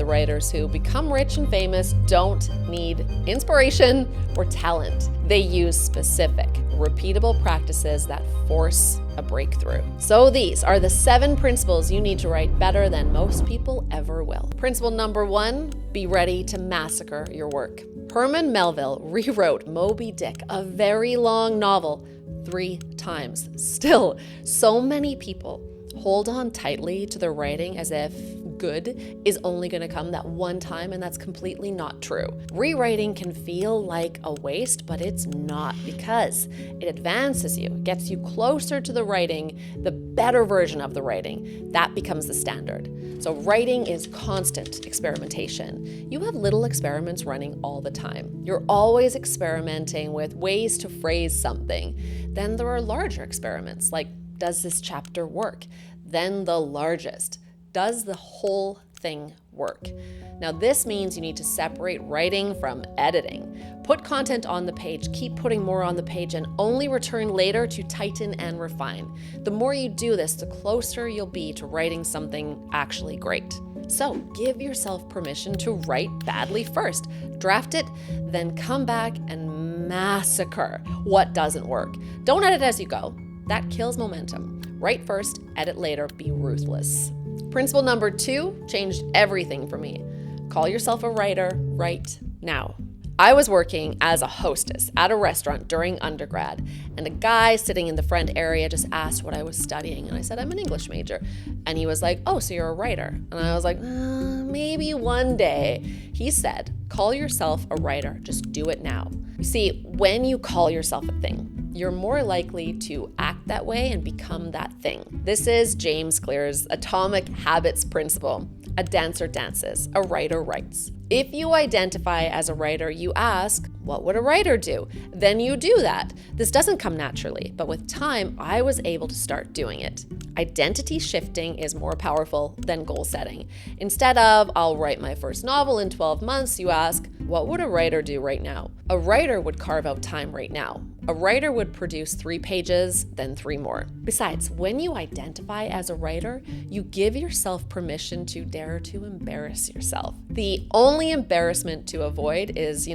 writers who become rich and famous don't need inspiration or talent. They use specific, repeatable practices that force a breakthrough. So these are the 7 principles you need to write better than most people ever will. Principle number 1, be ready to massacre your work. Herman Melville rewrote Moby Dick, a very long novel, 3 times. Still, so many people hold on tightly to their writing as if good is only going to come that one time, and that's completely not true. Rewriting can feel like a waste, but it's not, because it advances you, gets you closer to the writing, the better version of the writing. That becomes the standard. So writing is constant experimentation. You have little experiments running all the time. You're always experimenting with ways to phrase something. Then there are larger experiments, like, does this chapter work? Then the largest, does the whole thing work? Now this means you need to separate writing from editing. Put content on the page, keep putting more on the page, and only return later to tighten and refine. The more you do this, the closer you'll be to writing something actually great. So give yourself permission to write badly first. Draft it, then come back and massacre what doesn't work. Don't edit as you go. That kills momentum. Write first, edit later, be ruthless. Principle number 2 changed everything for me. Call yourself a writer right now. I was working as a hostess at a restaurant during undergrad, and a guy sitting in the front area just asked what I was studying, and I said, I'm an English major. And he was like, oh, so you're a writer? And I was like, maybe one day. He said, call yourself a writer, just do it now. You see, when you call yourself a thing, you're more likely to act that way and become that thing. This is James Clear's Atomic Habits principle. A dancer dances, a writer writes. If you identify as a writer, you ask, what would a writer do? Then you do that. This doesn't come naturally, but with time, I was able to start doing it. Identity shifting is more powerful than goal setting. Instead of, I'll write my first novel in 12 months, you ask, what would a writer do right now? A writer would carve out time right now. A writer would produce 3 pages, then 3 more. Besides, when you identify as a writer, you give yourself permission to dare to embarrass yourself. The only embarrassment to avoid is,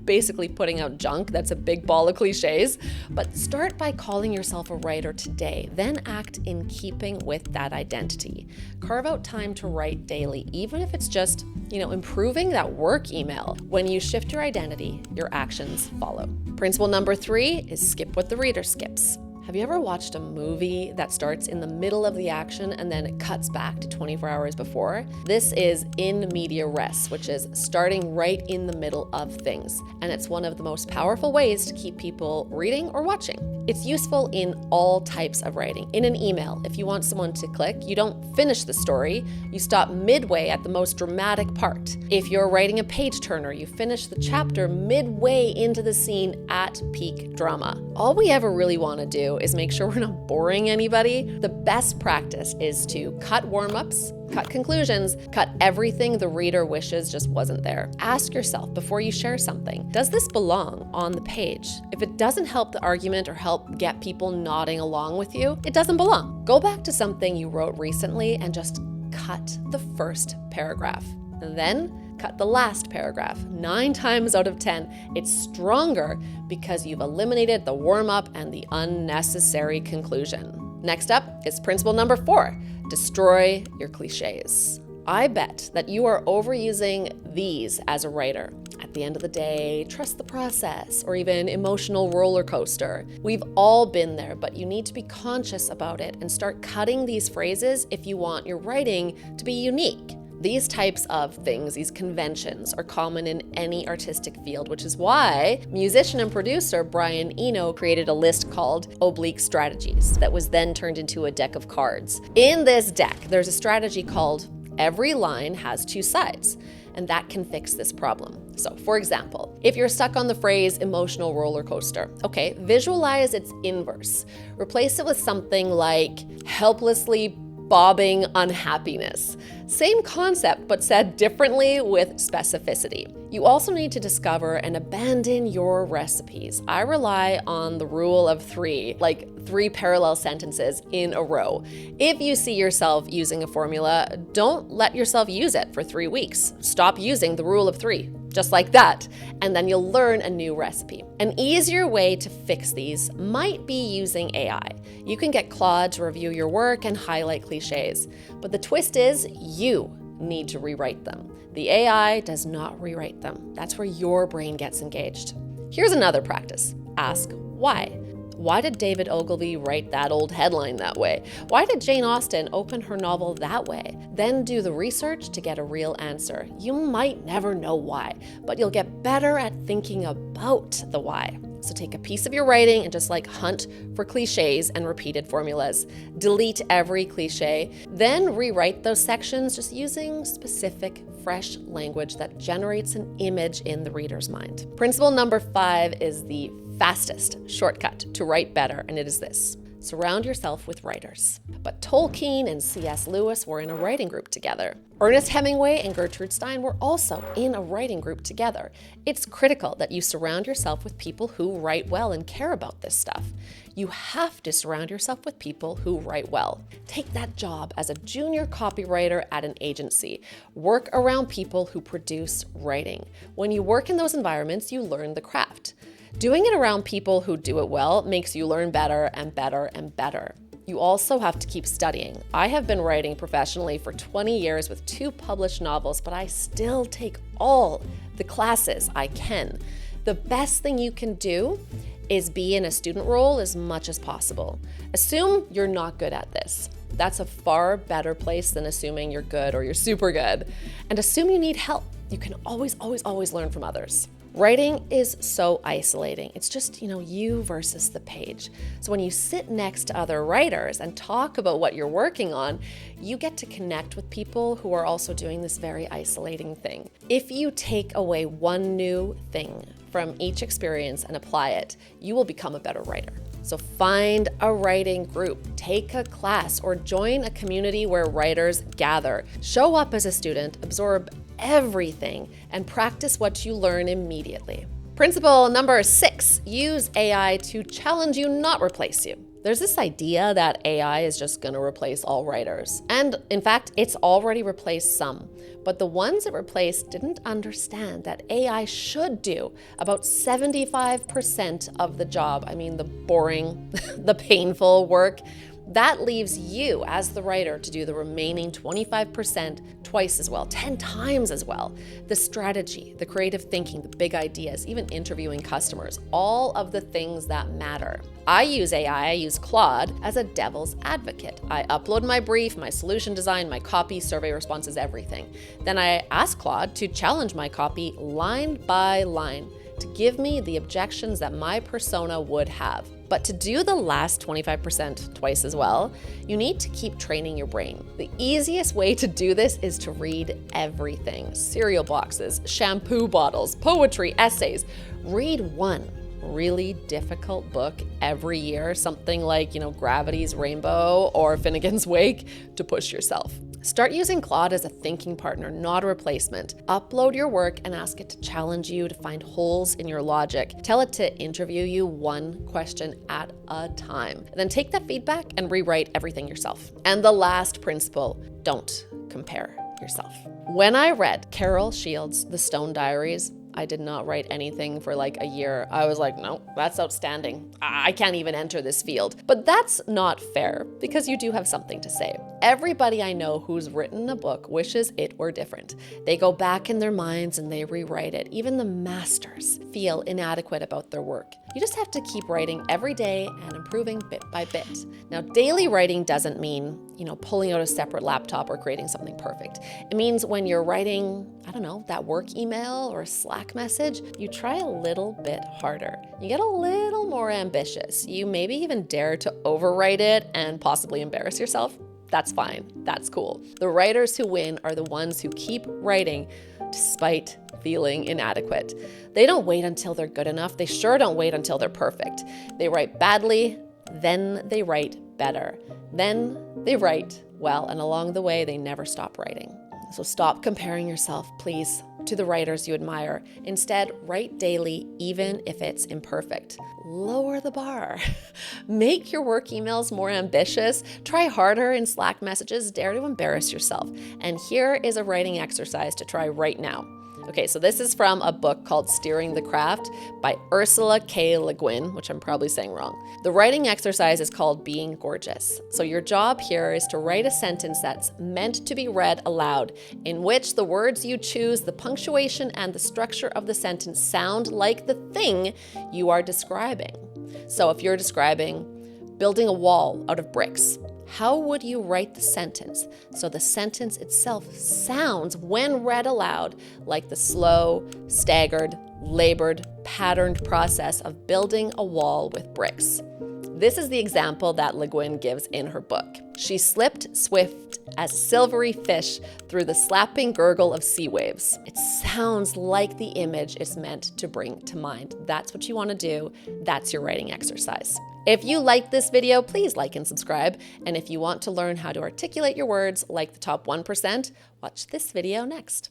basically putting out junk. That's a big ball of cliches. But start by calling yourself a writer today, then act in keeping with that identity. Carve out time to write daily, even if it's just, improving that work email. When you shift your identity, your actions follow. Principle number 3 is skip what the reader skips. Have you ever watched a movie that starts in the middle of the action and then it cuts back to 24 hours before? This is in media res, which is starting right in the middle of things. And it's one of the most powerful ways to keep people reading or watching. It's useful in all types of writing. In an email, if you want someone to click, you don't finish the story, you stop midway at the most dramatic part. If you're writing a page turner, you finish the chapter midway into the scene at peak drama. All we ever really want to do is make sure we're not boring anybody. The best practice is to cut warm-ups, cut conclusions, cut everything the reader wishes just wasn't there. Ask yourself before you share something, does this belong on the page? If it doesn't help the argument or help get people nodding along with you, it doesn't belong. Go back to something you wrote recently and just cut the first paragraph. And then cut the last paragraph. 9 times out of 10, it's stronger because you've eliminated the warm-up and the unnecessary conclusion. Next up is principle number 4, destroy your cliches. I bet that you are overusing these as a writer. At the end of the day, trust the process, or even emotional roller coaster. We've all been there, but you need to be conscious about it and start cutting these phrases if you want your writing to be unique. These types of things, these conventions, are common in any artistic field, which is why musician and producer Brian Eno created a list called Oblique Strategies that was then turned into a deck of cards. In this deck, there's a strategy called Every Line Has 2 Sides, and that can fix this problem. So, for example, if you're stuck on the phrase emotional roller coaster, okay, visualize its inverse. Replace it with something like helplessly bobbing unhappiness. Same concept, but said differently with specificity. You also need to discover and abandon your recipes. I rely on the rule of 3, like 3 parallel sentences in a row. If you see yourself using a formula, don't let yourself use it for 3 weeks. Stop using the rule of 3, just like that, and then you'll learn a new recipe. An easier way to fix these might be using AI. You can get Claude to review your work and highlight cliches, but the twist is you need to rewrite them. The AI does not rewrite them. That's where your brain gets engaged. Here's another practice. Ask why. Why did David Ogilvy write that old headline that way? Why did Jane Austen open her novel that way? Then do the research to get a real answer. You might never know why, but you'll get better at thinking about the why. So take a piece of your writing and just hunt for cliches and repeated formulas. Delete every cliche, then rewrite those sections just using specific, fresh language that generates an image in the reader's mind. Principle number 5 is the fastest shortcut to write better, and it is this. Surround yourself with writers. But Tolkien and C.S. Lewis were in a writing group together. Ernest Hemingway and Gertrude Stein were also in a writing group together. It's critical that you surround yourself with people who write well and care about this stuff. You have to surround yourself with people who write well. Take that job as a junior copywriter at an agency. Work around people who produce writing. When you work in those environments, you learn the craft. Doing it around people who do it well makes you learn better and better and better. You also have to keep studying. I have been writing professionally for 20 years with 2 published novels, but I still take all the classes I can. The best thing you can do is be in a student role as much as possible. Assume you're not good at this. That's a far better place than assuming you're good or you're super good. And assume you need help. You can always learn from others. Writing is so isolating. It's just, you versus the page. So when you sit next to other writers and talk about what you're working on, you get to connect with people who are also doing this very isolating thing. If you take away one new thing from each experience and apply it, you will become a better writer. So find a writing group, take a class, or join a community where writers gather. Show up as a student, absorb everything, and practice what you learn immediately. Principle number 6, use AI to challenge you, not replace you. There's this idea that AI is just going to replace all writers. And in fact, it's already replaced some. But the ones it replaced didn't understand that AI should do about 75% of the job. I mean, the boring, the painful work. That leaves you as the writer to do the remaining 25% twice as well, 10 times as well. The strategy, the creative thinking, the big ideas, even interviewing customers, all of the things that matter. I use AI, I use Claude as a devil's advocate. I upload my brief, my solution design, my copy, survey responses, everything. Then I ask Claude to challenge my copy line by line, to give me the objections that my persona would have. But to do the last 25% twice as well, you need to keep training your brain. The easiest way to do this is to read everything. Cereal boxes, shampoo bottles, poetry, essays. Read one really difficult book every year, something like, Gravity's Rainbow or Finnegan's Wake, to push yourself. Start using Claude as a thinking partner, not a replacement. Upload your work and ask it to challenge you to find holes in your logic. Tell it to interview you one question at a time. And then take that feedback and rewrite everything yourself. And the last principle, don't compare yourself. When I read Carol Shields' The Stone Diaries, I did not write anything for a year. I was like, no, that's outstanding. I can't even enter this field. But that's not fair, because you do have something to say. Everybody I know who's written a book wishes it were different. They go back in their minds and they rewrite it. Even the masters feel inadequate about their work. You just have to keep writing every day and improving bit by bit. Now, daily writing doesn't mean, pulling out a separate laptop or creating something perfect. It means when you're writing, that work email or Slack message, you try a little bit harder. You get a little more ambitious. You maybe even dare to overwrite it and possibly embarrass yourself. That's fine. That's cool. The writers who win are the ones who keep writing despite feeling inadequate. They don't wait until they're good enough. They sure don't wait until they're perfect. They write badly, then they write better. Then they write well, and along the way, they never stop writing. So stop comparing yourself, please, to the writers you admire. Instead, write daily, even if it's imperfect. Lower the bar. Make your work emails more ambitious. Try harder in Slack messages. Dare to embarrass yourself. And here is a writing exercise to try right now. Okay, so this is from a book called Steering the Craft by Ursula K. Le Guin, which I'm probably saying wrong. The writing exercise is called Being Gorgeous. So your job here is to write a sentence that's meant to be read aloud, in which the words you choose, the punctuation, and the structure of the sentence sound like the thing you are describing. So if you're describing building a wall out of bricks, how would you write the sentence so the sentence itself sounds, when read aloud, like the slow, staggered, labored, patterned process of building a wall with bricks? This is the example that Le Guin gives in her book. She slipped swift as a silvery fish through the slapping gurgle of sea waves. It sounds like the image it's meant to bring to mind. That's what you want to do. That's your writing exercise. If you like this video, please like and subscribe. And if you want to learn how to articulate your words like the top 1%, watch this video next.